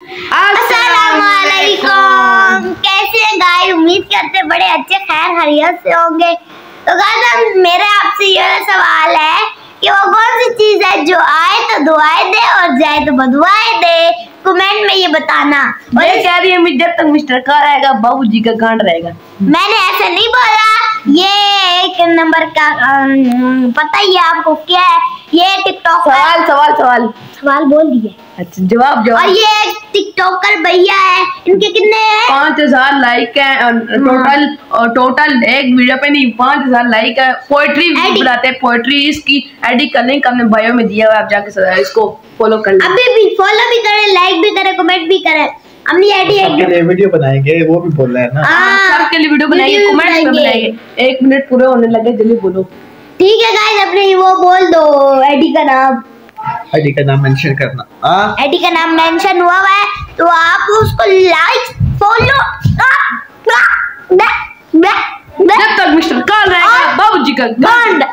अस्सलामुअलैकुम। कैसे हैं गाइस? उम्मीद करते बड़े अच्छे खैर खैरियत से होंगे। तो गाइस मेरा आपसे ये सवाल है कि वो कौन सी चीज है जो आए तो दुआएं दे और जाए तो बदुआएं दे। कमेंट में ये बताना। और ये कह रही है जब तक मिस्टर का रहेगा बाबूजी का गांड रहेगा। मैंने ऐसा नहीं बोला। ये एक नंबर का पता ही है आपको क्या है। ये टिकटॉक सवाल बोल दिए। अच्छा जवाब। और ये टिकटॉकर भैया है, इनके कितने हैं? 5000 लाइक है टोटल एक वीडियो पे नहीं 5000 लाइक है। पोएट्री बनाते हैं, पोएट्री इसकी एडिट का लिंक हमने बायो में दिया हुआ है, आप जाके इसको फॉलो कर लें। अभी भी फॉलो भी करें, लाइक भी करें, कमेंट भी करें। हमने एडिट वीडियो बनाएंगे, वो भी बोल रहे हैं ना। सबके लिए वीडियो बनाएंगे, कमेंट्स में बनाएंगे। 1 मिनट पूरे होने लगे, जल्दी बोलो। ठीक है गाइस, अपने वो बोल दो एडी का नाम। एडी का नाम मेंशन करना। एडी का नाम मेंशन हुआ है तो आप उसको लाइक फॉलो जब तक मिस्टर कॉल रहेगा बाबूजी का गांड।